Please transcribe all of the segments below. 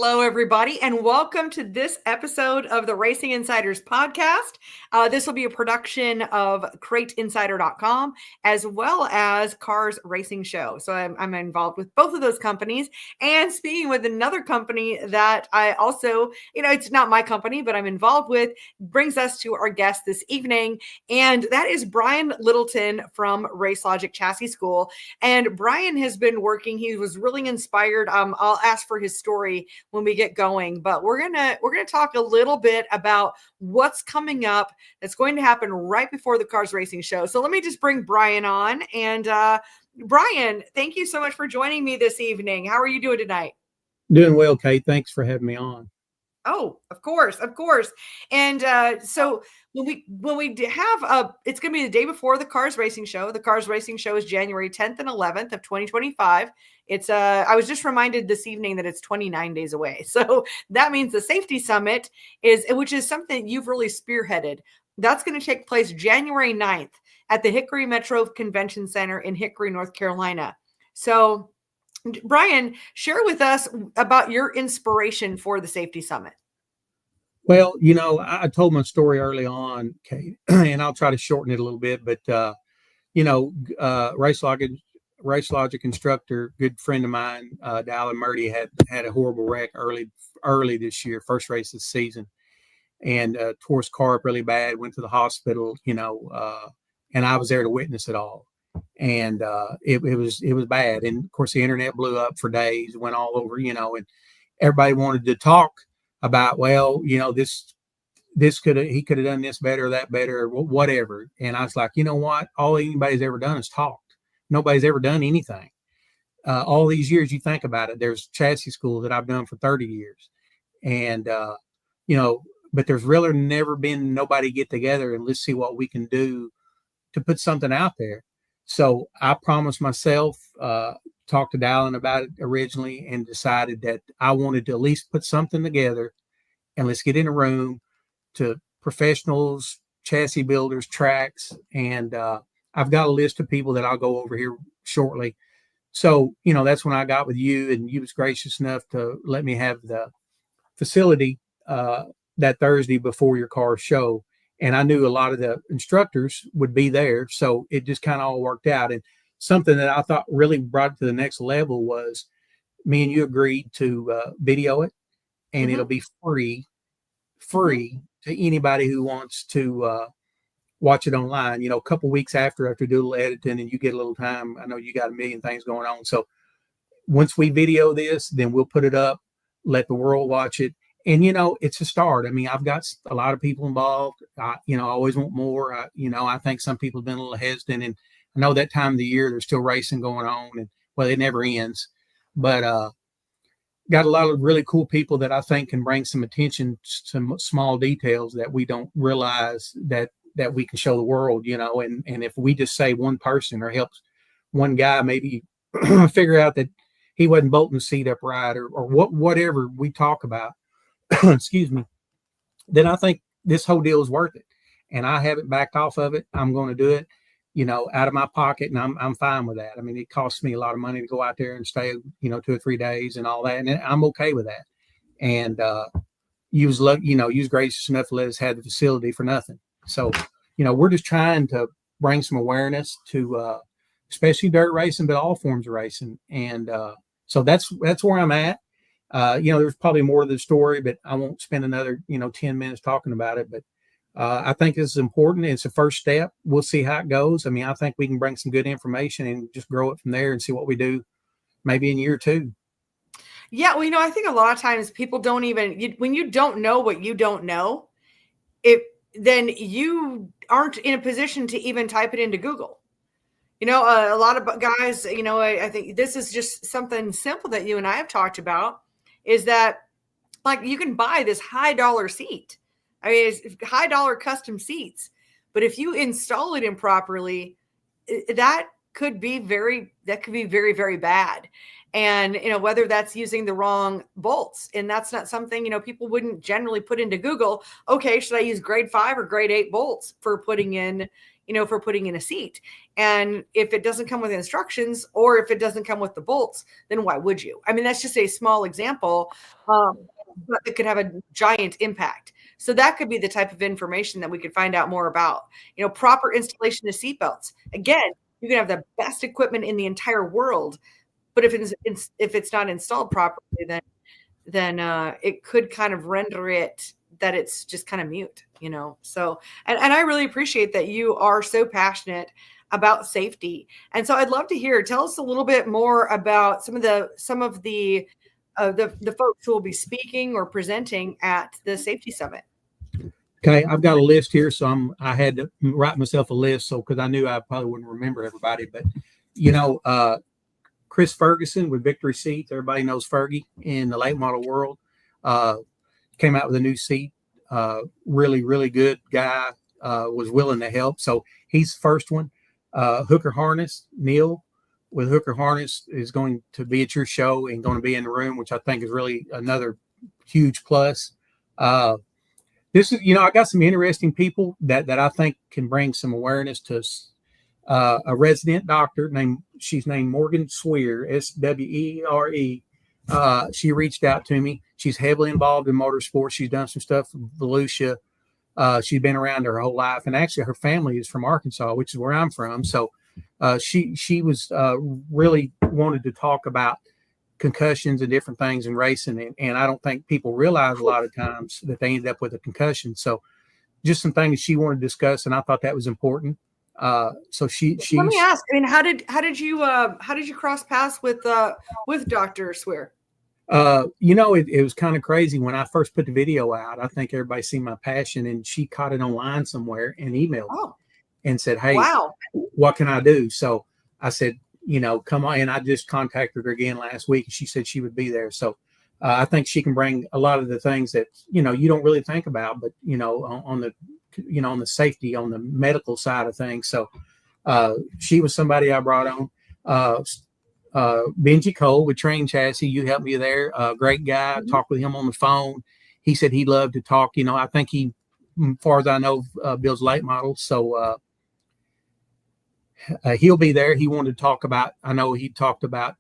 Hello, everybody, and welcome to this episode of the Racing Insiders podcast. This will be a production of CrateInsider.com as well as Cars Racing Show. So I'm involved with both of those companies, and speaking with another company that I also, it's not my company, but I'm involved with, brings us to our guest this evening, and that is Brian Littleton from Race Logic Chassis School. And Brian has been working. He was really inspired. I'll ask for his story when we get going, but we're gonna talk a little bit about what's coming up that's going to happen right before the Cars Racing Show. So let me just bring Brian on. And Brian, thank you so much for joining me this evening. How are you doing tonight? Doing well, Kate. Thanks for having me on. Oh, of course. And so when we have it's going to be the day before the Cars Racing Show. The Cars Racing Show is January 10th and 11th of 2025. It's I was just reminded this evening that it's 29 days away. So that means the Safety Summit which is something you've really spearheaded. That's going to take place January 9th at the Hickory Metro Convention Center in Hickory, North Carolina. So Brian, share with us about your inspiration for the Safety Summit. Well, I told my story early on, Kate, and I'll try to shorten it a little bit. But Race Logic instructor, good friend of mine, Dillon Murdy, had a horrible wreck early this year, first race this season, and tore his car up really bad. Went to the hospital, and I was there to witness it all. And it was bad. And of course, the internet blew up for days, went all over, and everybody wanted to talk about, he could have done this better, that better, or whatever. And I was like, you know what? All anybody's ever done is talked. Nobody's ever done anything. All these years, you think about it, there's chassis school that I've done for 30 years. And, but there's really never been nobody get together and let's see what we can do to put something out there. So I promised myself, talked to Dillon about it originally, and decided that I wanted to at least put something together and let's get in a room to professionals, chassis builders, tracks. And I've got a list of people that I'll go over here shortly. So, that's when I got with you, and you was gracious enough to let me have the facility that Thursday before your car show. And I knew a lot of the instructors would be there. So it just kind of all worked out. And something that I thought really brought it to the next level was me and you agreed to video it, and it'll be free to anybody who wants to watch it online. A couple weeks after do a little editing and you get a little time. I know you got a million things going on. So once we video this, then we'll put it up, let the world watch it. And, it's a start. I mean, I've got a lot of people involved. I always want more. I think some people have been a little hesitant. And I know that time of the year, there's still racing going on. And, it never ends. But got a lot of really cool people that I think can bring some attention to some small details that we don't realize that we can show the world, And if we just say one person or helps one guy maybe figure out that he wasn't bolting the seat upright or whatever we talk about, excuse me, then I think this whole deal is worth it. And I haven't backed off of it. I'm going to do it, out of my pocket, and I'm fine with that. I mean, it costs me a lot of money to go out there and stay, 2 or 3 days and all that. And I'm okay with that. And you was gracious enough to let us have the facility for nothing. So, we're just trying to bring some awareness to especially dirt racing, but all forms of racing. And so that's where I'm at. There's probably more to the story, but I won't spend another, 10 minutes talking about it. But I think this is important. It's a first step. We'll see how it goes. I mean, I think we can bring some good information and just grow it from there and see what we do maybe in year 2. Yeah. Well, I think a lot of times people don't even, when you don't know what you don't know, then you aren't in a position to even type it into Google. A lot of guys, I think this is just something simple that you and I have talked about, is that like you can buy this high dollar seat. I mean, it's high dollar custom seats, but if you install it improperly, that could be very, very bad. And, whether that's using the wrong bolts, and that's not something, people wouldn't generally put into Google. Okay, should I use grade 5 or grade 8 bolts for putting in, for putting in a seat. And if it doesn't come with instructions, or if it doesn't come with the bolts, then why would you? I mean, that's just a small example, but it could have a giant impact. So that could be the type of information that we could find out more about. Proper installation of seatbelts. Again, you can have the best equipment in the entire world, but if it's not installed properly, then it could kind of render it that it's just kind of mute, So, and I really appreciate that you are so passionate about safety. And so I'd love to tell us a little bit more about some of the folks who will be speaking or presenting at the Safety Summit. Okay, I've got a list here, so I had to write myself a list, because I knew I probably wouldn't remember everybody. But Chris Ferguson with Victory Seats, everybody knows Fergie in the late model world, came out with a new seat. Really, really good guy. Was willing to help, so he's the first one. Hooker Harness, Neil with Hooker Harness is going to be at your show and going to be in the room, which I think is really another huge plus. This is, I got some interesting people that I think can bring some awareness to a resident doctor she's named Morgan Sweer, Swere. She reached out to me. She's heavily involved in motorsports. She's done some stuff with Volusia. She's been around her whole life, and actually her family is from Arkansas, which is where I'm from. So she was really wanted to talk about concussions and different things in racing, and I don't think people realize a lot of times that they end up with a concussion. So just some things she wanted to discuss, and I thought that was important. So she let me ask, I mean, how did you cross paths with Dr. Swear? It was kind of crazy when I first put the video out. I think everybody seen my passion, and she caught it online somewhere and emailed me and said, "Hey, wow, what can I do?" So I said, come on. And I just contacted her again last week, and she said she would be there. So I think she can bring a lot of the things that, you don't really think about, but, on the safety, on the medical side of things. So she was somebody I brought on. Benji Cole with Train Chassis, you helped me there. Great guy. Mm-hmm. Talked with him on the phone. He said he'd love to talk. I think he, as far as I know, builds late models. So he'll be there. He wanted to talk about, I know he talked about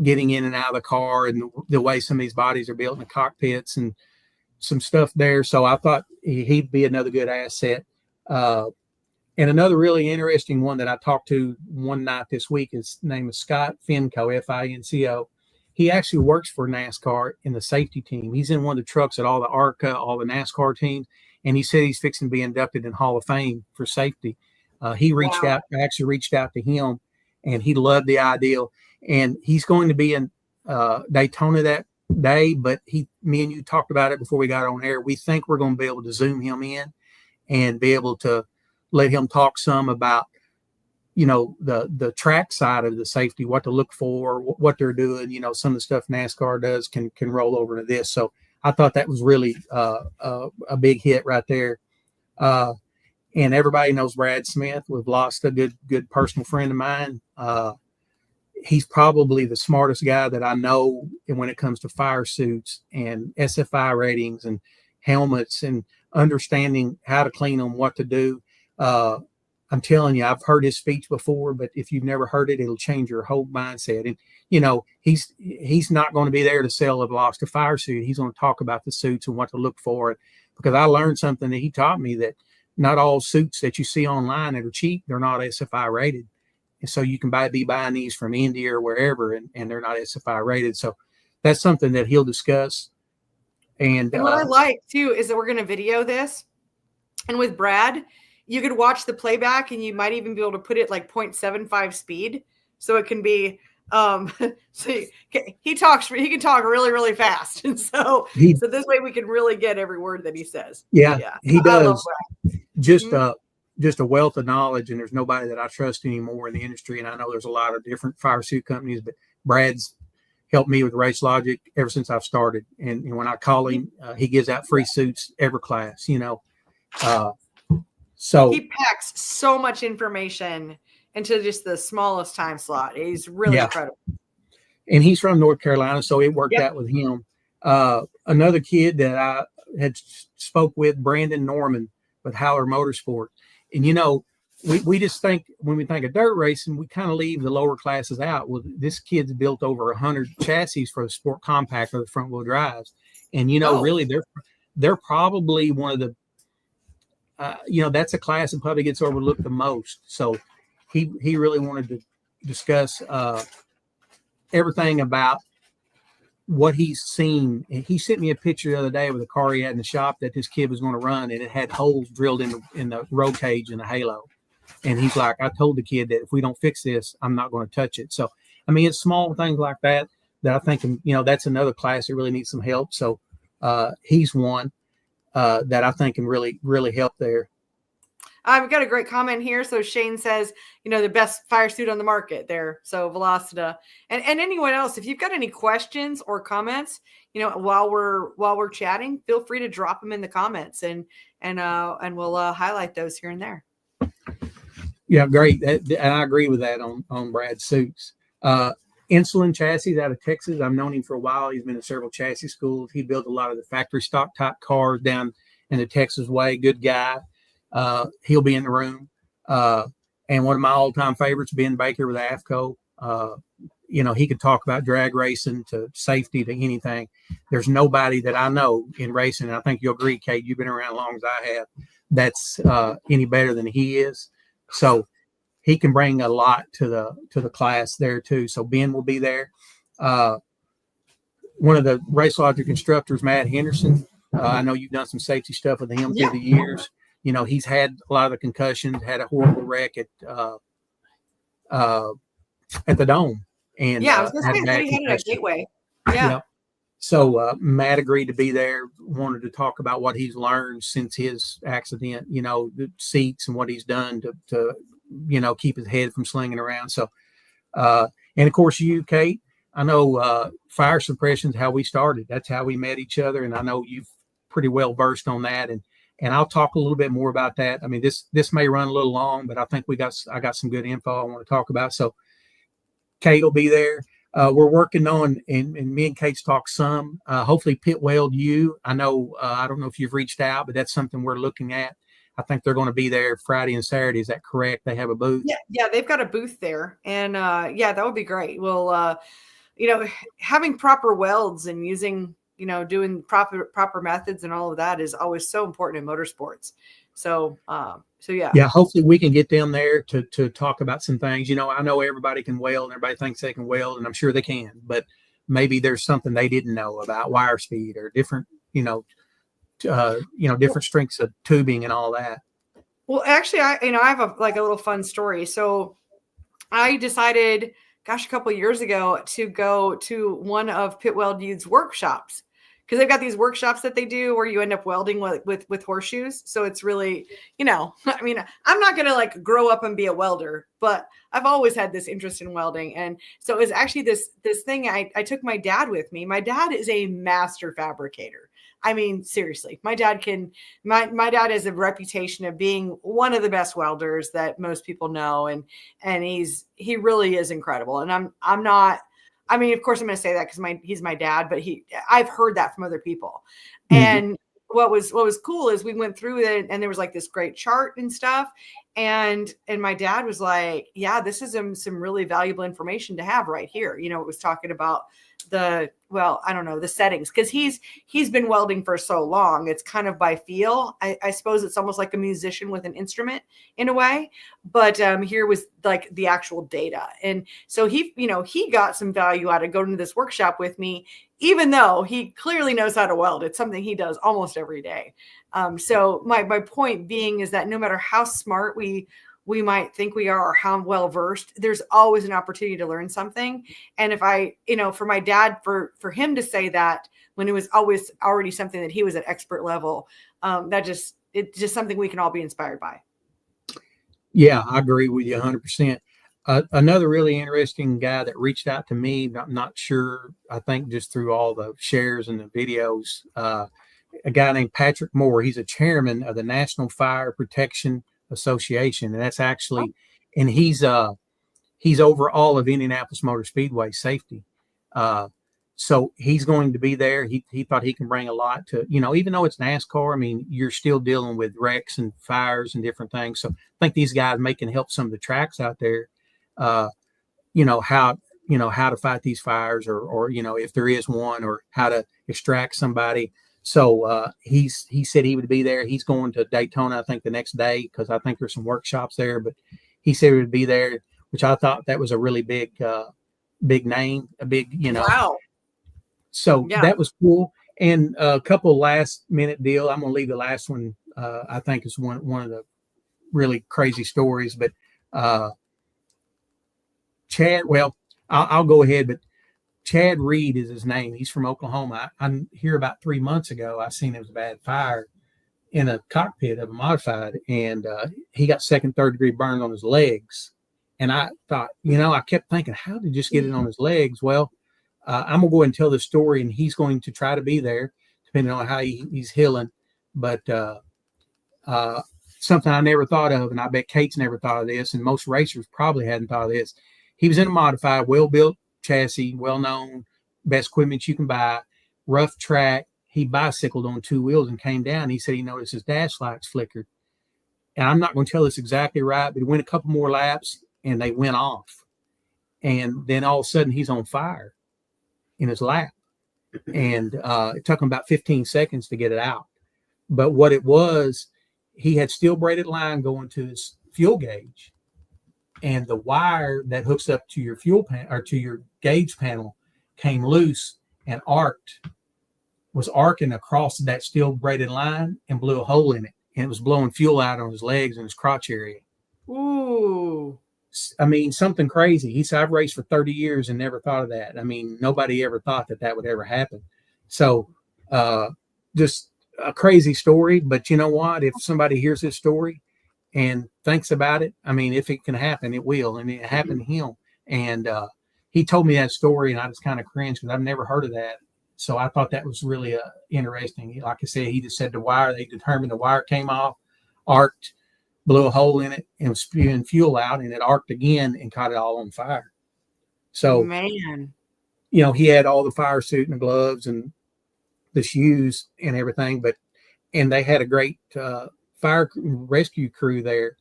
getting in and out of the car and the way some of these bodies are built in the cockpits and some stuff there. So I thought he'd be another good asset. And another really interesting one that I talked to one night this week, his name is Scott Finco, Finco. He actually works for NASCAR in the safety team. He's in one of the trucks at all the ARCA, all the NASCAR teams. And he said he's fixing to be inducted in Hall of Fame for safety. He reached out to him, and he loved the idea. And he's going to be in Daytona that day, but me and you talked about it before we got on air. We think we're going to be able to Zoom him in and be able to let him talk some about, the track side of the safety, what to look for, what they're doing. Some of the stuff NASCAR does can roll over to this. So I thought that was really a big hit right there. And everybody knows Brad Smith. We've lost a good personal friend of mine. He's probably the smartest guy that I know when it comes to fire suits and SFI ratings and helmets and understanding how to clean them, what to do. I'm telling you, I've heard his speech before, but if you've never heard it, it'll change your whole mindset. And, he's not going to be there to sell a lost a fire suit. He's going to talk about the suits and what to look for. Because I learned something that he taught me, that not all suits that you see online that are cheap, they're not SFI rated. And so you can be buying these from India or wherever, and they're not SFI rated. So that's something that he'll discuss. And what I like too is that we're going to video this. And with Brad, you could watch the playback, and you might even be able to put it like 0.75 speed. So it can be, so he can talk really, really fast. And so this way we can really get every word that he says. Yeah. He does. Just a wealth of knowledge, and there's nobody that I trust anymore in the industry. And I know there's a lot of different fire suit companies, but Brad's helped me with Race Logic ever since I've started. And when I call him, he gives out free suits every class, so he packs so much information into just the smallest time slot. He's really incredible. And he's from North Carolina, so it worked out with him. Another kid that I had spoke with, Brandon Norman with Howler Motorsport, And we just think, when we think of dirt racing, we kind of leave the lower classes out. Well, this kid's built over 100 chassis for the sport compact or the front wheel drives, and really they're probably one of the that's a class that probably gets overlooked the most. So he really wanted to discuss everything about what he's seen. And he sent me a picture the other day with a car he had in the shop that this kid was going to run, and it had holes drilled in the roll cage and the halo. And he's like, I told the kid that if we don't fix this, I'm not going to touch it. So, I mean, it's small things like that I think, that's another class that really needs some help. So he's one that I think can really, really help there. I've got a great comment here. So Shane says, the best fire suit on the market there. So Velocita and anyone else, if you've got any questions or comments, while we're chatting, feel free to drop them in the comments and we'll highlight those here and there. Yeah, great. And I agree with that on Brad's suits. Insulin Chassis out of Texas. I've known him for a while. He's been in several chassis schools. He built a lot of the factory stock type cars down in the Texas way. Good guy. He'll be in the room. And one of my all-time favorites, Ben Baker with AFCO. He could talk about drag racing to safety to anything. There's nobody that I know in racing, and I think you'll agree, Kate, you've been around as long as I have, that's any better than he is. So he can bring a lot to the class there too. So Ben will be there. One of the Race Logic instructors, Matt Henderson. I know you've done some safety stuff with him through the years. He's had a lot of the concussions, had a horrible wreck at the Dome. And I was going to say, he had it at Gateway. Yeah. Yep. So Matt agreed to be there, wanted to talk about what he's learned since his accident, the seats and what he's done to keep his head from slinging around. So, and of course you, Kate, I know fire suppression is how we started. That's how we met each other. And I know you've pretty well versed on that. And I'll talk a little bit more about that. I mean, this may run a little long, but I think I got some good info I want to talk about. So Kate will be there. We're working on, and me and Kate's talked some, hopefully Pit Weld U. I know, I don't know if you've reached out, but that's something we're looking at. I think they're going to be there Friday and Saturday. Is that correct? They have a booth. Yeah, they've got a booth there, and that would be great. Well, having proper welds and using, doing proper methods and all of that is always so important in motorsports. So yeah. Yeah, hopefully we can get them there to talk about some things. I know everybody can weld and everybody thinks they can weld, and I'm sure they can, but maybe there's something they didn't know about wire speed or different, different strengths of tubing and all that. Well, actually, I have a little fun story. So I decided, a couple of years ago to go to one of Pit Weld U's workshops, because they've got these workshops that they do where you end up welding with horseshoes. So it's really, I'm not going to grow up and be a welder, but I've always had this interest in welding. And so it was actually this thing. I took my dad with me. My dad is a master fabricator. I mean, seriously, my dad has a reputation of being one of the best welders that most people know. And he really is incredible. And I'm not, of course I'm going to say that because he's my dad, but I've heard that from other people. Mm-hmm. And what was cool is we went through it, and there was this great chart and stuff. And my dad was like, yeah, this is some really valuable information to have right here. It was talking about the settings, because he's been welding for so long. It's kind of by feel. I suppose it's almost like a musician with an instrument in a way, but here was the actual data. And so he got some value out of going to this workshop with me, even though he clearly knows how to weld. It's something he does almost every day. So my point being is that no matter how smart we might think we are or how well versed, there's always an opportunity to learn something. And if for my dad, for him to say that when it was always already something that he was at expert level, it's just something we can all be inspired by. Yeah, I agree with you 100%. Another really interesting guy that reached out to me, I'm not sure, I think just through all the shares and the videos, a guy named Patrick Moore. He's a chairman of the National Fire Protection Association, and that's actually, and he's over all of Indianapolis Motor Speedway safety. So he's going to be there. He thought he can bring a lot to, even though it's NASCAR, I mean, you're still dealing with wrecks and fires and different things. So I think these guys can help some of the tracks out there, uh, how, how to fight these fires or, if there is one, or how to extract somebody. So he said he would be there. He's going to Daytona, I think, the next day, because I think there's some workshops there, but he said he would be there, which I thought that was a really big name, a big, Wow. So that was cool. And a couple last minute deal. I'm going to leave the last one. I think is one of the really crazy stories, but Chad, well, I'll go ahead, but Chad Reed is his name. He's from Oklahoma. I'm here about 3 months ago. I seen it was a bad fire in a cockpit of a modified, and he got second, third degree burns on his legs. And I thought, I kept thinking, how did he just get it on his legs? Well, I'm going to go ahead and tell the story, and he's going to try to be there, depending on how he's healing. But something I never thought of, and I bet Kate's never thought of this, and most racers probably hadn't thought of this. He was in a modified, well-built chassis, well-known, best equipment you can buy, rough track. He bicycled on two wheels and came down. He said he noticed his dash lights flickered. And I'm not going to tell this exactly right, but he went a couple more laps, and they went off. And then all of a sudden, he's on fire in his lap. And it took him about 15 seconds to get it out. But what it was, he had steel braided line going to his fuel gauge. And the wire that hooks up to your fuel panel or to your gauge panel came loose and was arcing across that steel braided line and blew a hole in it. And it was blowing fuel out on his legs and his crotch area. Ooh. I mean, something crazy. He said, I've raced for 30 years and never thought of that. I mean, nobody ever thought that would ever happen. So just a crazy story. But you know what? If somebody hears this story and thinks about it, I mean, if it can happen, it will. And it happened to him. And he told me that story, and I just kind of cringed because I've never heard of that. So I thought that was really interesting. Like I said, he just said the wire, they determined the wire came off, arced, blew a hole in it, and was spewing fuel out, and it arced again and caught it all on fire. So, man, he had all the fire suit and the gloves and the shoes and everything, and they had a great fire rescue crew there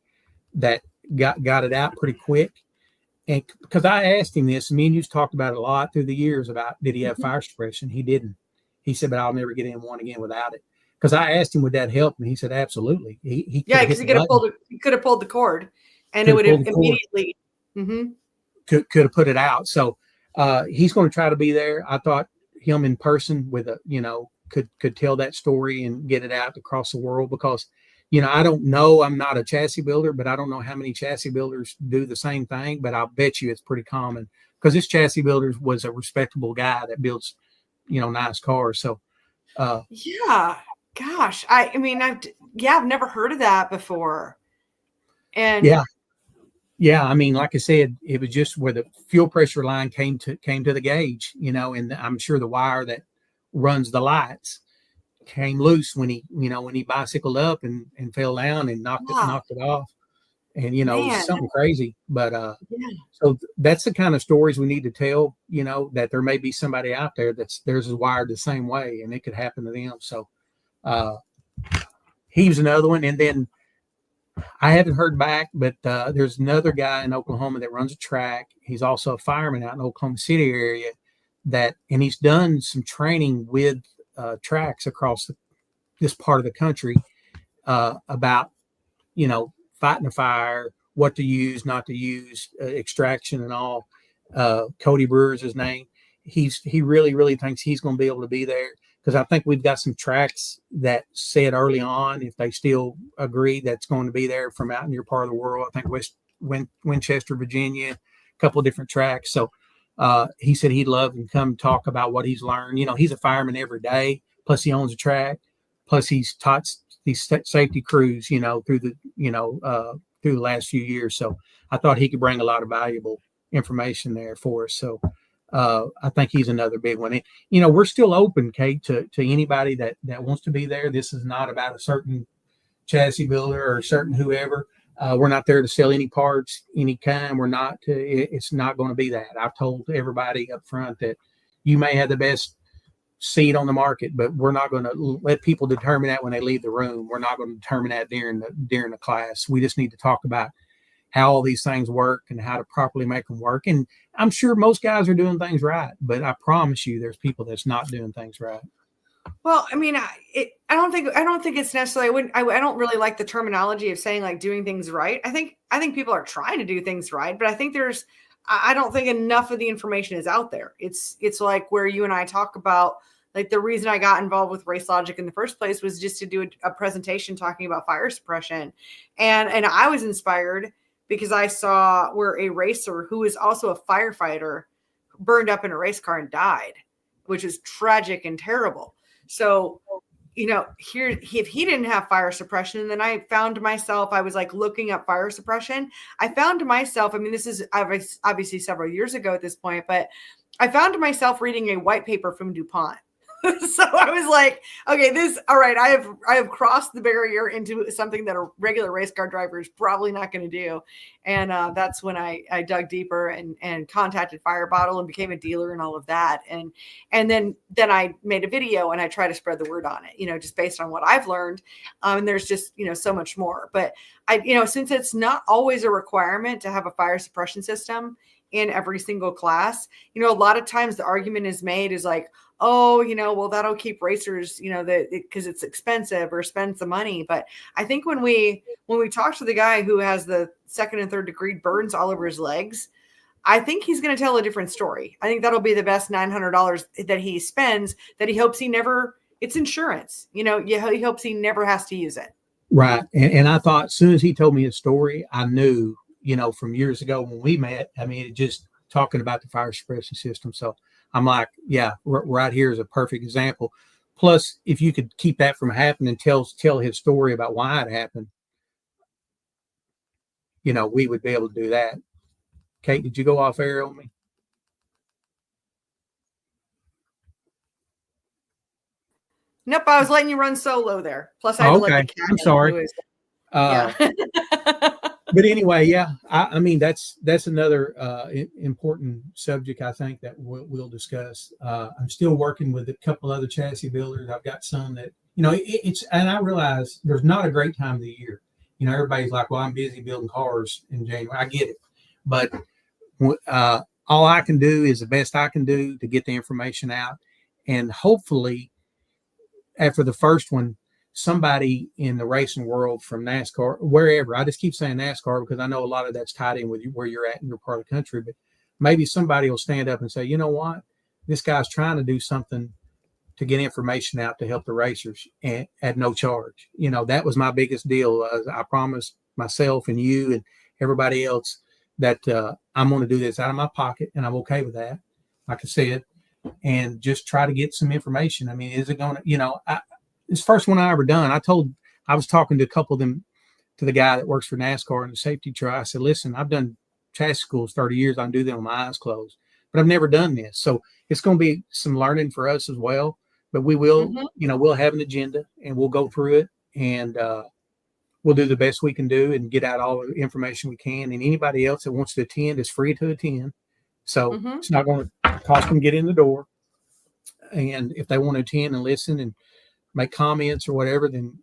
that got it out pretty quick. And because I asked him this, me and you talked about it a lot through the years about did he have fire suppression? He didn't. He said, but I'll never get in one again without it. Because I asked him, would that help? And he said, absolutely. He because he could have pulled the cord, and it would have immediately could have put it out. So he's going to try to be there. I thought him in person with could tell that story and get it out across the world, because I don't know. I'm not a chassis builder, but I don't know how many chassis builders do the same thing. But I'll bet you it's pretty common, because this chassis builder was a respectable guy that builds, nice cars. So, yeah, gosh, I mean, I've never heard of that before. And yeah. I mean, like I said, it was just where the fuel pressure line came to the gauge, and I'm sure the wire that runs the lights came loose when he bicycled up and fell down and knocked it off. And it was something crazy. But so that's the kind of stories we need to tell, that there may be somebody out there theirs is wired the same way, and it could happen to them. So he was another one. And then I haven't heard back, but there's another guy in Oklahoma that runs a track. He's also a fireman out in Oklahoma City area and he's done some training with tracks across this part of the country about, fighting a fire, what to use, not to use, extraction and all. Cody Brewer is his name. He really, really thinks he's going to be able to be there, because I think we've got some tracks that said early on, if they still agree, that's going to be there from out in your part of the world. I think Winchester, Virginia, a couple of different tracks. So he said he'd love to come talk about what he's learned. He's a fireman every day, plus he owns a track, plus he's taught these safety crews, through the last few years. So I thought he could bring a lot of valuable information there for us. So I think he's another big one. And, we're still open, Kate, to anybody that wants to be there. This is not about a certain chassis builder or a certain whoever. We're not there to sell any parts, any kind. We're not. It's not going to be that. I've told everybody up front that, You may have the best seat on the market, but we're not going to let people determine that when they leave the room. We're not going to determine that during the class. We just need to talk about how all these things work and how to properly make them work. And I'm sure most guys are doing things right, but I promise you there's people that's not doing things right. Well, I mean, I don't think it's necessarily. I don't really like the terminology of saying like doing things right. I think people are trying to do things right, but I think I don't think enough of the information is out there. It's like where you and I talk about, like, the reason I got involved with Race Logic in the first place was just to do a presentation talking about fire suppression, and I was inspired because I saw where a racer who is also a firefighter burned up in a race car and died, which is tragic and terrible. So, here, if he didn't have fire suppression, and then I found myself, I was like looking up fire suppression. I found myself, I mean, this is obviously several years ago at this point, but I found myself reading a white paper from DuPont. So I was like, okay, all right, I have crossed the barrier into something that a regular race car driver is probably not going to do. And that's when I dug deeper and contacted Fire Bottle and became a dealer and all of that. And then I made a video and I try to spread the word on it, just based on what I've learned. And there's just, so much more. But since it's not always a requirement to have a fire suppression system in every single class, a lot of times the argument is made is like, oh, well, that'll keep racers, because it's expensive or spends the money. But I think when we talk to the guy who has the second and third degree burns all over his legs, I think he's going to tell a different story. I think that'll be the best $900 that he spends, that he hopes it's insurance. He hopes he never has to use it. Right. And I thought, as soon as he told me his story, I knew, from years ago when we met, I mean, just talking about the fire suppression system. So I'm like, yeah, right here is a perfect example. Plus, if you could keep that from happening, tell his story about why it happened, we would be able to do that. Kate, did you go off air on me? Nope, I was letting you run solo there. Plus, I had to let the cat. I'm sorry. Yeah. But anyway, yeah, I mean, that's another important subject, I think, that we'll discuss. I'm still working with a couple other chassis builders. I've got some that, and I realize there's not a great time of the year. Everybody's like, well, I'm busy building cars in January. I get it. But all I can do is the best I can do to get the information out. And hopefully, after the first one, somebody in the racing world from NASCAR, wherever, I just keep saying NASCAR because I know a lot of that's tied in with where you're at in your part of the country, but maybe somebody will stand up and say, you know what, this guy's trying to do something to get information out to help the racers at no charge. That was my biggest deal. I promised myself and you and everybody else that I'm going to do this out of my pocket, and I'm okay with that, like I said, and just try to get some information. I mean, is it going to, this first one I ever done, I was talking to a couple of them, to the guy that works for NASCAR in the safety truck. I said, listen, I've done chassis schools 30 years. I can do them with my eyes closed, but I've never done this. So it's going to be some learning for us as well, but we will, we'll have an agenda and we'll go through it, and we'll do the best we can do and get out all the information we can. And anybody else that wants to attend is free to attend. So it's not going to cost them to get in the door. And if they want to attend and listen and make comments or whatever, then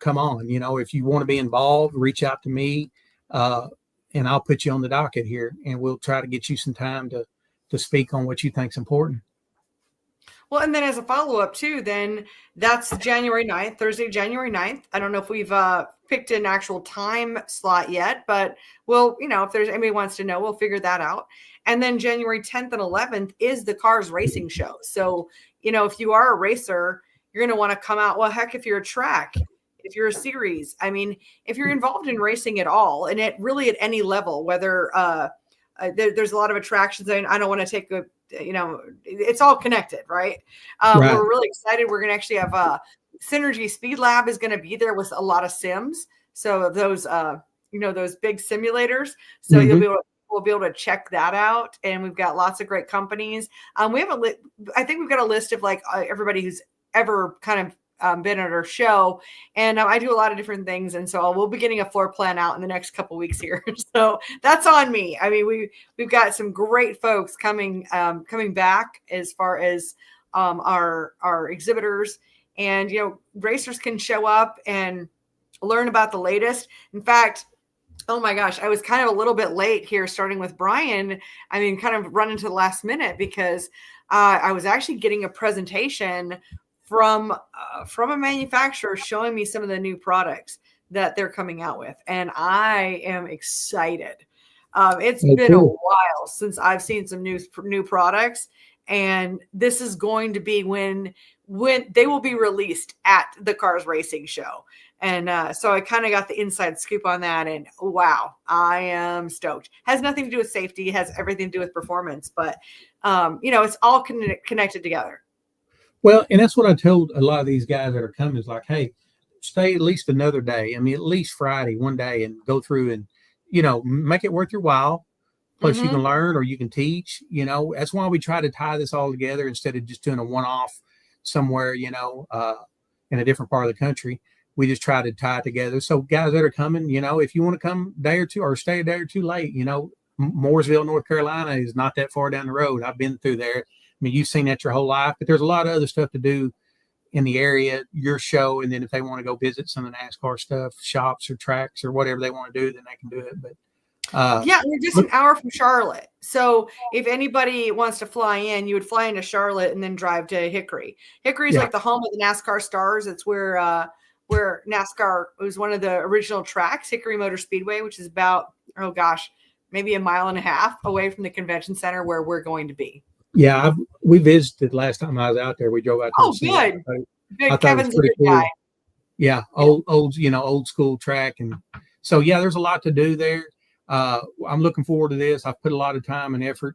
come on. If you want to be involved, reach out to me, and I'll put you on the docket here, and we'll try to get you some time to speak on what you think is important. Well, and then as a follow-up too, then that's January 9th, Thursday, January 9th. I don't know if we've picked an actual time slot yet, but we'll, if there's anybody wants to know, we'll figure that out. And then January 10th and 11th is the Cars Racing Show. So, if you are a racer, you're going to want to come out. Well, heck, if you're a track, if you're a series, I mean, if you're involved in racing at all, and at any level, whether there's a lot of attractions, and I don't want to take it's all connected, right? Right. We're really excited. We're going to actually have Synergy Speed Lab is going to be there with a lot of sims. So those, those big simulators. So we'll be able to check that out. And we've got lots of great companies. We have I think we've got a list of like everybody who's ever kind of been at our show, and I do a lot of different things, and so we'll be getting a floor plan out in the next couple weeks here. So that's on me. I mean, we've got some great folks coming back as far as our exhibitors, and racers can show up and learn about the latest. In fact, oh my gosh, I was kind of a little bit late here, starting with Brian. I mean, kind of running to the last minute because I was actually getting a presentation from a manufacturer showing me some of the new products that they're coming out with, and I am excited. It's been a while since I've seen some new products, and this is going to be when they will be released at the Cars Racing Show. And so I kind of got the inside scoop on that, and wow, I am stoked. Has nothing to do with safety, has everything to do with performance, but it's all connected together. Well, and that's what I told a lot of these guys that are coming is like, hey, stay at least another day. I mean, at least Friday, one day, and go through and, make it worth your while. Plus you can learn or you can teach, that's why we try to tie this all together instead of just doing a one-off somewhere, in a different part of the country. We just try to tie it together. So guys that are coming, if you want to come a day or two or stay a day or two late, Mooresville, North Carolina is not that far down the road. I've been through there. I mean, you've seen that your whole life, but there's a lot of other stuff to do in the area, your show. And then if they want to go visit some of the NASCAR stuff, shops or tracks or whatever they want to do, then they can do it. But we're just an hour from Charlotte. So if anybody wants to fly in, you would fly into Charlotte and then drive to Hickory. Hickory's like the home of the NASCAR stars. It's where NASCAR was one of the original tracks, Hickory Motor Speedway, which is about, maybe a mile and a half away from the convention center where we're going to be. Yeah, we visited last time I was out there. We drove out. Oh, good. Good. Kevin's a good guy. Yeah, old school track, and so there's a lot to do there. I'm looking forward to this. I've put a lot of time and effort,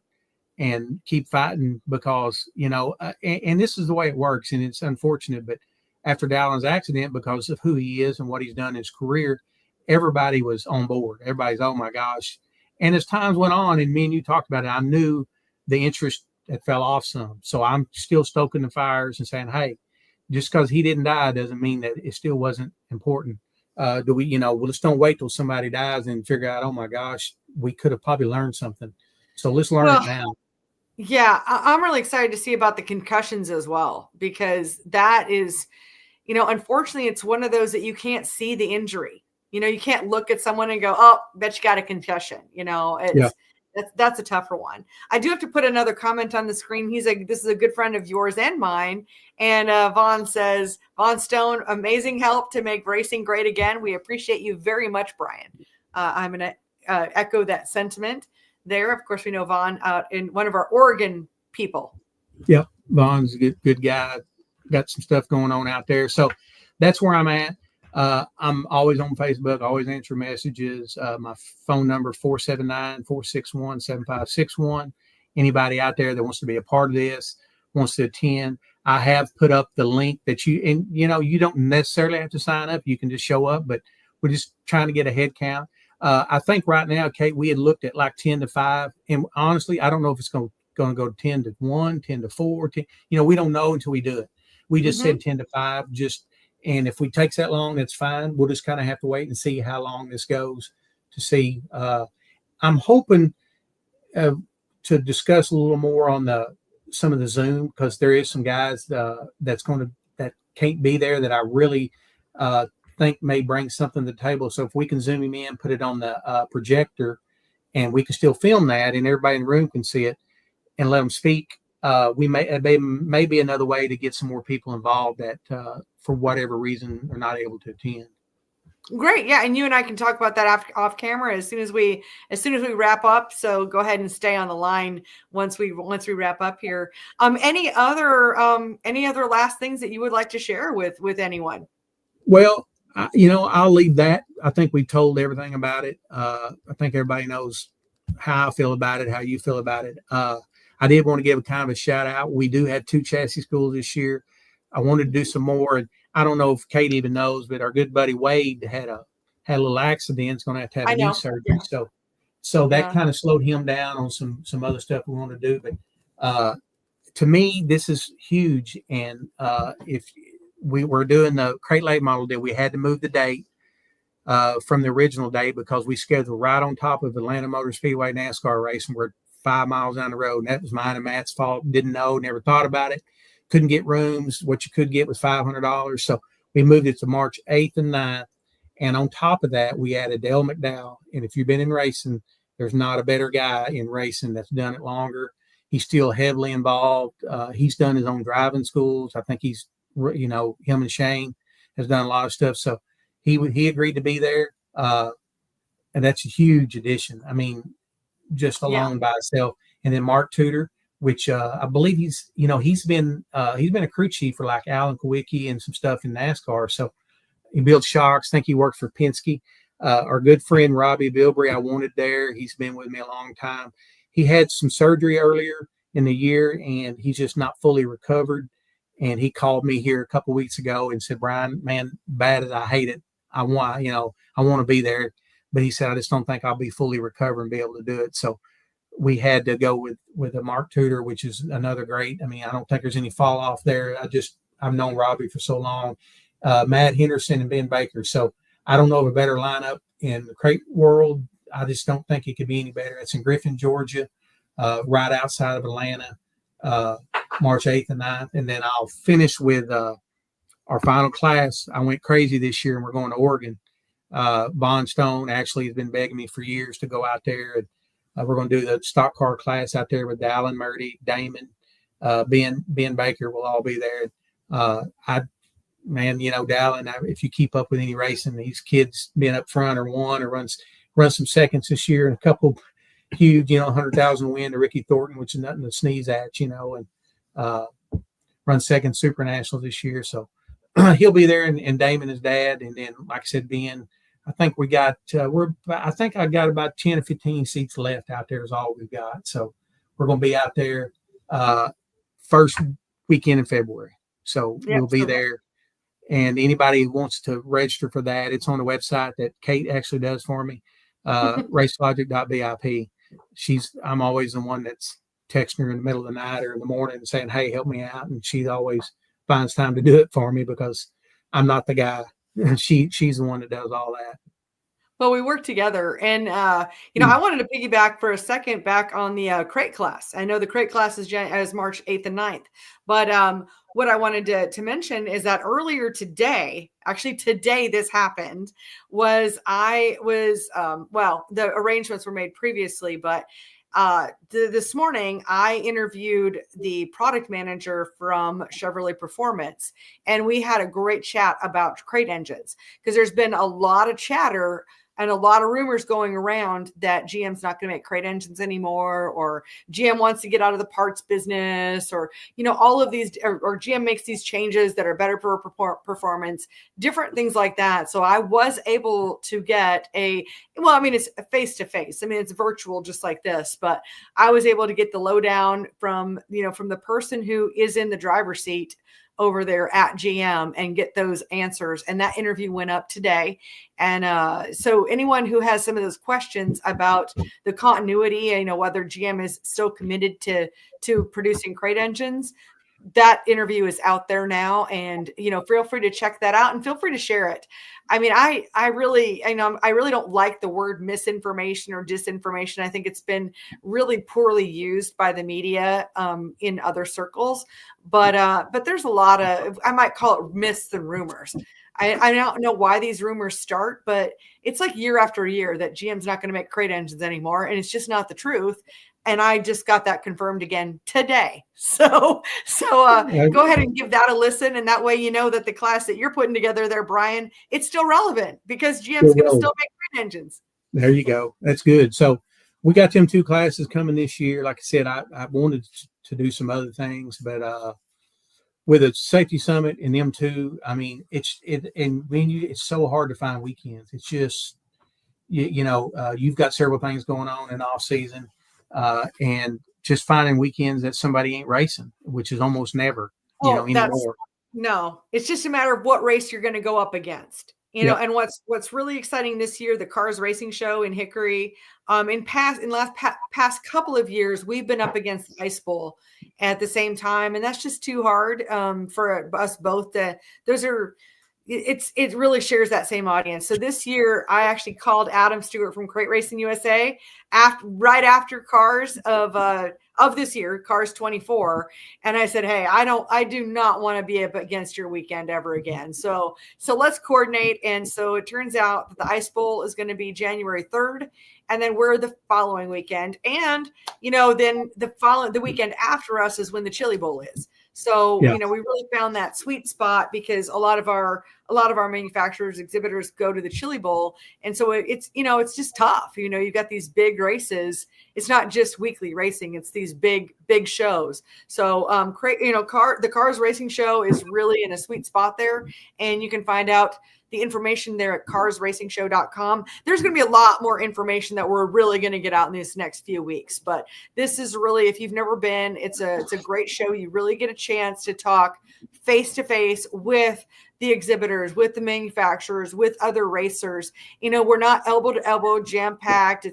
and keep fighting because and this is the way it works, and it's unfortunate, but after Dillon's accident, because of who he is and what he's done in his career, everybody was on board. Everybody's, oh my gosh. And as times went on, and me and you talked about it, I knew the interest had fell off some. So I'm still stoking the fires and saying, hey, just because he didn't die doesn't mean that it still wasn't important. Let's don't wait till somebody dies and figure out, oh my gosh, we could have probably learned something. So let's learn it now. Yeah, I'm really excited to see about the concussions as well, because that is, unfortunately, it's one of those that you can't see the injury. You can't look at someone and go, oh, bet you got a concussion. That's a tougher one. I do have to put another comment on the screen. He's like, this is a good friend of yours and mine. And Vaughn says, Vaughn Stone, amazing help to make racing great again. We appreciate you very much, Brian. I'm going to echo that sentiment there. Of course, we know Vaughn out in one of our Oregon people. Yeah, Vaughn's a good guy. Got some stuff going on out there. So that's where I'm at. I'm always on Facebook, always answer messages. My phone number, 479-461-7561. Anybody out there that wants to be a part of this, wants to attend. I have put up the link that you don't necessarily have to sign up. You can just show up, but we're just trying to get a head count. I think right now, Kate, we had looked at like 10 to 5. And honestly, I don't know if it's going to go 10 to 1, 10 to 4. 10, we don't know until we do it. We just said 10 to 5, and if we takes that long, that's fine. We'll just kind of have to wait and see how long this goes to see. I'm hoping to discuss a little more on some of the Zoom, because there is some guys that can't be there that I really think may bring something to the table. So if we can Zoom him in, put it on the projector, and we can still film that, and everybody in the room can see it and let them speak. We may be another way to get some more people involved that for whatever reason are not able to attend. Great. Yeah. And you and I can talk about that off camera as soon as we wrap up. So go ahead and stay on the line once we wrap up here. Any other last things that you would like to share with anyone? Well, I'll leave that. I think we told everything about it. I think everybody knows how I feel about it, how you feel about it. I did want to give a kind of a shout out. We do have 2 chassis schools this year. I wanted to do some more, and I don't know if Kate even knows, but our good buddy Wade had a little accident. He's going to have a knee surgery. Yeah. So that kind of slowed him down on some other stuff we want to do. But to me, this is huge. And if we were doing the Crate Late model deal. We had to move the date from the original date because we scheduled right on top of Atlanta Motor Speedway NASCAR race, and we're 5 miles down the road. And that was mine and Matt's fault. Didn't know, never thought about it. Couldn't get rooms. What you could get was $500. So we moved it to March 8th and 9th. And on top of that, we added Dale McDowell. And if you've been in racing, there's not a better guy in racing that's done it longer. He's still heavily involved. He's done his own driving schools. I think he's, him and Shane has done a lot of stuff. So he agreed to be there. And that's a huge addition. I mean, just alone by itself. And then Mark Tudor, which I believe he's been a crew chief for like Alan Kowicki and some stuff in NASCAR. So he builds shocks. I think he worked for Penske. Our good friend Robbie Bilbrey, I wanted there. He's been with me a long time. He had some surgery earlier in the year, and he's just not fully recovered. And he called me here a couple of weeks ago and said, "Brian, man, bad as I hate it, I want to be there." But he said, "I just don't think I'll be fully recovered and be able to do it." So we had to go with a Mark Tudor, which is another great. I mean, I don't think there's any fall off there. I've known Robbie for so long. Matt Henderson and Ben Baker. So I don't know of a better lineup in the crate world. I just don't think it could be any better. It's in Griffin, Georgia, right outside of Atlanta, March 8th and 9th. And then I'll finish with our final class. I went crazy this year, and we're going to Oregon. Bond Stone actually has been begging me for years to go out there. And we're going to do the stock car class out there with Dillon, Murdy, Damon, Ben Baker will all be there. Dallin, if you keep up with any racing, these kids being up front or won or run some seconds this year, and a couple huge, 100,000 win to Ricky Thornton, which is nothing to sneeze at, and run second Super Nationals this year. So he'll be there, and Damon, his dad, and then, like I said, Ben. I think we got I think I got about 10 or 15 seats left out there is all we've got. So we're going to be out there first weekend in February. So we'll be there. And anybody who wants to register for that, it's on the website that Kate actually does for me, racelogic.vip. I'm always the one that's texting her in the middle of the night or in the morning and saying, "Hey, help me out." And she always finds time to do it for me because I'm not the guy. She's the one that does all that. Well, we work together, and I wanted to piggyback for a second back on the crate class. I know the crate class is March 8th and 9th, but what I wanted to mention is that earlier today, actually today this happened, the arrangements were made previously, but this morning I interviewed the product manager from Chevrolet Performance, and we had a great chat about crate engines because there's been a lot of chatter and a lot of rumors going around that GM's not going to make crate engines anymore, or GM wants to get out of the parts business, or, all of these, or GM makes these changes that are better for performance, different things like that. So I was able to get it's face-to-face. I mean, it's virtual just like this, but I was able to get the lowdown from the person who is in the driver's seat over there at GM and get those answers. And that interview went up today. And so anyone who has some of those questions about the continuity, whether GM is still committed to producing crate engines, that interview is out there now, and feel free to check that out and feel free to share it. I mean, I really don't like the word misinformation or disinformation. I think it's been really poorly used by the media in other circles, but there's a lot of, I might call it myths and rumors. I don't know why these rumors start, but it's like year after year that GM's not going to make crate engines anymore, and it's just not the truth. And I just got that confirmed again today. So go ahead and give that a listen. And that way, that the class that you're putting together there, Brian, it's still relevant because GM's going to still make crate engines. There you go. That's good. So we got them 2 classes coming this year. Like I said, I wanted to do some other things, but with a safety summit and them 2, I mean, it's so hard to find weekends. It's just, you've got several things going on in off season. And just finding weekends that somebody ain't racing, which is almost never, anymore. No, it's just a matter of what race you're going to go up against, and what's really exciting this year, the Cars Racing Show in Hickory, in past couple of years, we've been up against the Ice Bowl, at the same time. And that's just too hard for us both to, it really shares that same audience. So this year I actually called Adam Stewart from Crate Racing USA right after Cars of this year, Cars 24. And I said, hey, I do not want to be up against your weekend ever again. So let's coordinate. And so it turns out that the Ice Bowl is going to be January 3rd. And then we're the following weekend. And, then the weekend after us is when the Chili Bowl is. So, we really found that sweet spot because a lot of our manufacturers, exhibitors go to the Chili Bowl. And so it's just tough. You've got these big races. It's not just weekly racing. It's these big shows. So, the Cars Racing Show is really in a sweet spot there. And you can find out the information there at CrateInsider.com. There's going to be a lot more information that we're really going to get out in these next few weeks. But this is really, if you've never been, it's a great show. You really get a chance to talk face to face with the exhibitors, with the manufacturers, with other racers. We're not elbow to elbow, jam packed.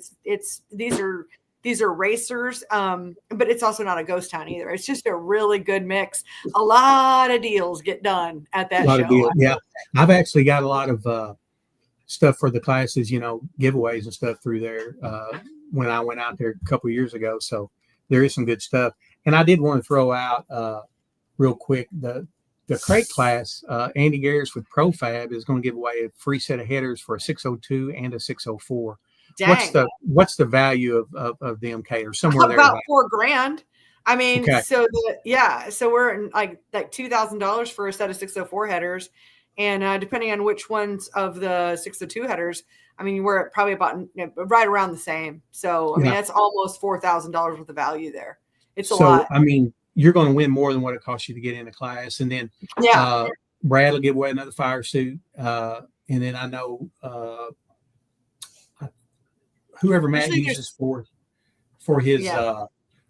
These are racers, but it's also not a ghost town either. It's just a really good mix. A lot of deals get done at that show. Yeah, I've actually got a lot of stuff for the classes, giveaways and stuff through there when I went out there a couple of years ago. So there is some good stuff. And I did want to throw out real quick the crate class. Andy Garris with ProFab is going to give away a free set of headers for a 602 and a 604. Dang. What's the value of the MK or somewhere there? About $4,000. I mean, okay. So we're in like $2,000 for a set of 604 headers, and depending on which ones of the 602 headers, I mean, we're at probably about right around the same. So I mean, that's almost $4,000 worth of value there. It's a lot. I mean, you're going to win more than what it costs you to get into class, and then Brad will give away another fire suit, and then I know. Whoever Matt uses for his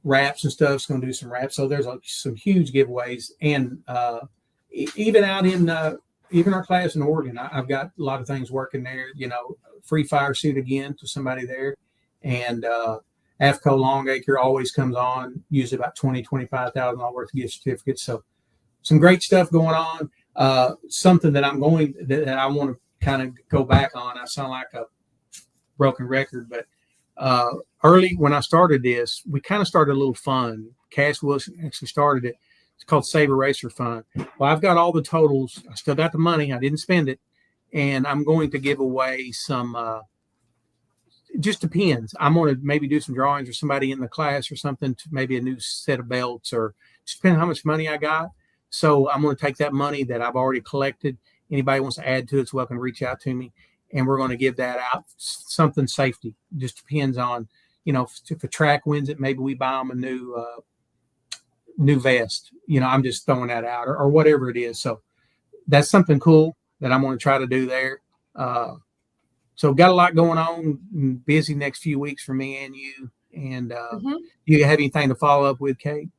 wraps and stuff is going to do some wraps. So there's some huge giveaways, and even out in even our class in Oregon, I've got a lot of things working there. Free fire suit again to somebody there, and AFCO Longacre always comes on. Usually about $25,000 worth of gift certificates. So some great stuff going on. Something that I want to kind of go back on. I sound like a broken record, but early when I started this, we kind of started a little fund. Cass Wilson actually started it. It's called Saber Racer Fund. Well, I've got all the totals. I still got the money. I didn't spend it, and I'm going to give away some. Just depends. I'm going to maybe do some drawings or somebody in the class or something, to maybe a new set of belts, or just depending on how much money I got. So I'm going to take that money that I've already collected. Anybody wants to add to it's welcome to reach out to me. And we're going to give that out, something safety. Just depends on, if a track wins it, maybe we buy them a new vest. I'm just throwing that out or whatever it is. So that's something cool that I'm going to try to do there. So got a lot going on, busy next few weeks for me and you. And you have anything to follow up with, Kate?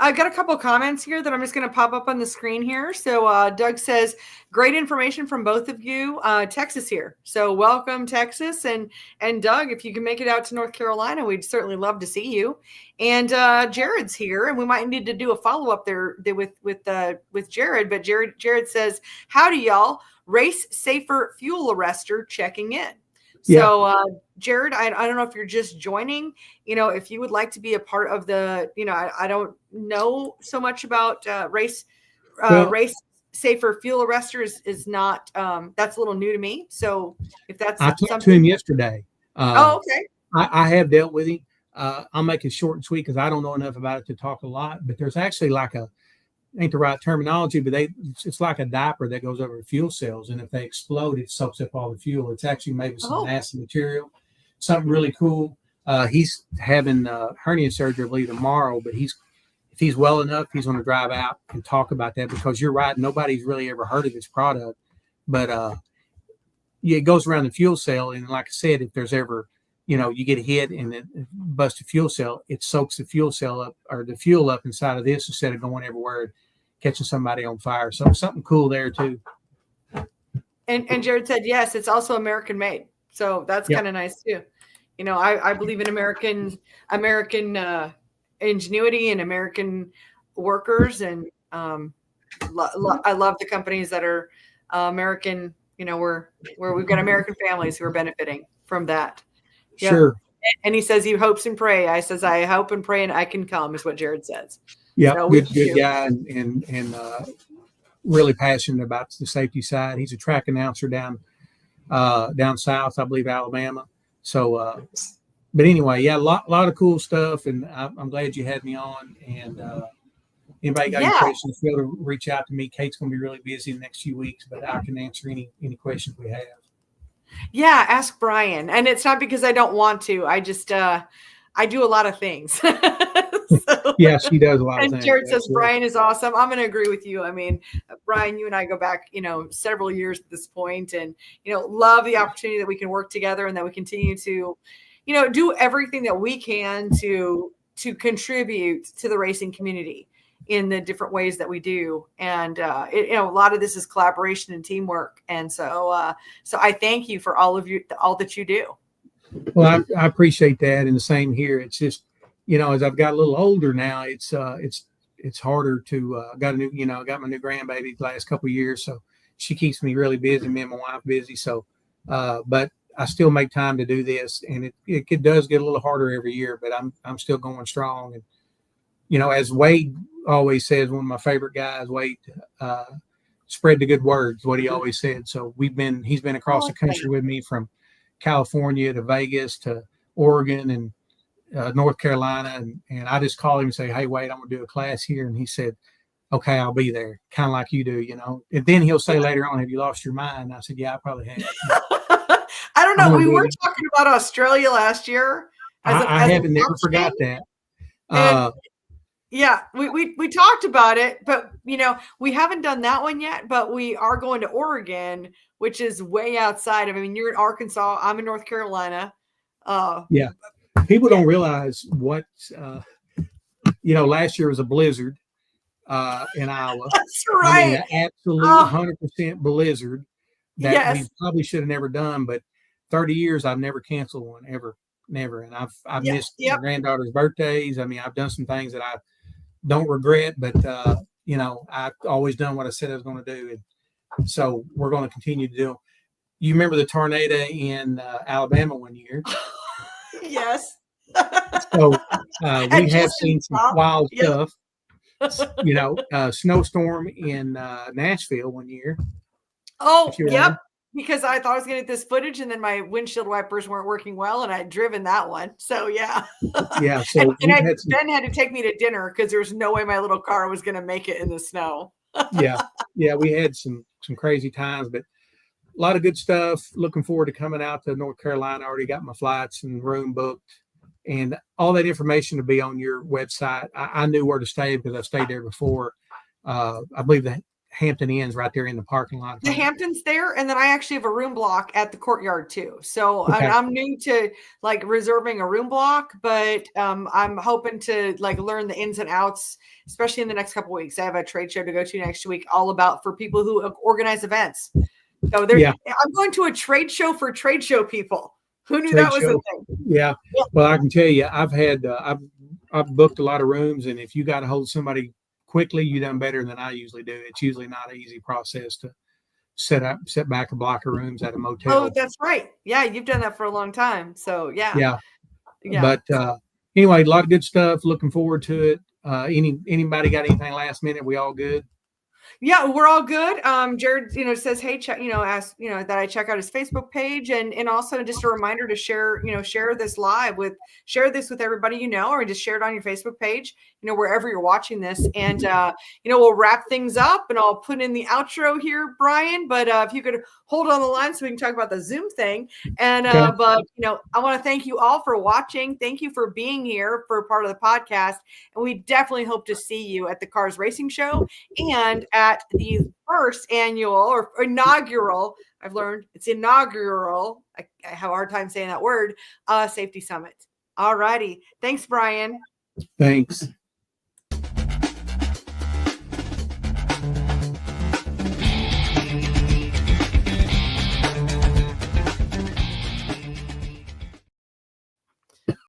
I've got a couple of comments here that I'm just going to pop up on the screen here. So Doug says, great information from both of you. Texas here. So welcome, Texas. And Doug, if you can make it out to North Carolina, we'd certainly love to see you. And Jared's here, and we might need to do a follow-up there with Jared. But Jared says, howdy, y'all. Race Safer Fuel Arrestor checking in. So, Jared, I don't know if you're just joining, if you would like to be a part of the, I don't know so much about Race Safer Fuel Arrestor is not, that's a little new to me. So if that's I talked to him yesterday. Okay. I have dealt with him. I'll make it short and sweet because I don't know enough about it to talk a lot, but there's actually ain't the right terminology, but it's like a diaper that goes over fuel cells, and if they explode, it soaks up all the fuel. It's actually made with some nasty material, something really cool. He's having hernia surgery, I believe, tomorrow, but if he's well enough, he's going to drive out and talk about that, because you're right, nobody's really ever heard of this product, but it goes around the fuel cell, and like I said, if there's ever you get hit and it busts a fuel cell, it soaks the fuel cell up, or the fuel up inside of this, instead of going everywhere and catching somebody on fire. So something cool there too. And Jared said, yes, it's also American made. So that's kind of nice too. I believe in American ingenuity and American workers. And I love the companies that are American, where we've got American families who are benefiting from that. Sure. Yeah. And he says he hopes and pray. I says, I hope and pray and I can come, is what Jared says. Yeah, so good guy, and really passionate about the safety side. He's a track announcer down south, I believe, Alabama. So, but anyway, yeah, a lot of cool stuff, and I'm glad you had me on. And anybody got any questions, feel to reach out to me. Kate's going to be really busy in the next few weeks, but I can answer any questions we have. Yeah, ask Brian. And it's not because I don't want to. I just I do a lot of things. So, yeah, she does a lot of things. And Jared says Brian is awesome. I'm going to agree with you. I mean, Brian, you and I go back, several years at this point, and love the opportunity that we can work together and that we continue to, do everything that we can to contribute to the racing community in the different ways that we do. And, a lot of this is collaboration and teamwork. And so, so I thank you for all that you do. Well, I appreciate that. And the same here. It's just, as I've got a little older now, it's harder to, got my new grandbaby the last couple of years. So she keeps me really busy, me and my wife busy. So, but I still make time to do this, and it does get a little harder every year, but I'm still going strong. And, as Wade always says, one of my favorite guys, Wade, spread the good words, what he always said. So he's been across the country with me from California to Vegas to Oregon and North Carolina. And I just call him and say, hey, Wade, I'm going to do a class here. And he said, okay, I'll be there, kind of like you do, And then he'll say later on, have you lost your mind? And I said, yeah, I probably have. I don't know. We were talking about Australia last year. I haven't never forgot that. Yeah, we talked about it, but we haven't done that one yet, but we are going to Oregon, which is way outside of, you're in Arkansas, I'm in North Carolina. Yeah. People don't realize what, last year was a blizzard in Iowa. That's right. An absolute 100% blizzard that we probably should have never done, but 30 years, I've never canceled one, ever, never. And I've missed my granddaughter's birthdays. I've done some things that I don't regret, but I've always done what I said I was going to do. And so we're going to continue to do. You remember the tornado in Alabama one year? Yes. So we have seen some wild stuff. Snowstorm in Nashville one year. Oh, yep. Because I thought I was going to get this footage, and then my windshield wipers weren't working well, and I had driven that one. So yeah. Yeah. So Ben had to take me to dinner because there's no way my little car was going to make it in the snow. Yeah. We had some crazy times, but a lot of good stuff. Looking forward to coming out to North Carolina. I already got my flights and room booked, and all that information to be on your website. I knew where to stay because I stayed there before. I believe the Hampton Inn's right there in the parking lot. The Hampton's there, and then I actually have a room block at the Courtyard too. So okay. I'm new to reserving a room block, but I'm hoping to learn the ins and outs, especially in the next couple of weeks. I have a trade show to go to next week, all about for people who organize events. So I'm going to a trade show for trade show people. Who knew that was a thing? Yeah. Well, I can tell you, I've had I've booked a lot of rooms, and if you got to hold somebody quickly, you done better than I usually do. It's usually not an easy process to set back a block of rooms at a motel. Oh, that's right. Yeah, you've done that for a long time. So yeah. But anyway, a lot of good stuff. Looking forward to it. Anybody got anything last minute? We all good? Yeah, we're all good. Jared, says, hey, ask, that I check out his Facebook page, and also just a reminder to share this share this with everybody, or just share it on your Facebook page, wherever you're watching this. And, we'll wrap things up, and I'll put in the outro here, Brian, but if you could hold on the line so we can talk about the Zoom thing. And, okay. But, I want to thank you all for watching. Thank you for being here for part of the podcast. And we definitely hope to see you at the Cars Racing Show and at the first annual or inaugural, I've learned it's inaugural, I have a hard time saying that word, Safety Summit. All righty. Thanks, Brian. Thanks.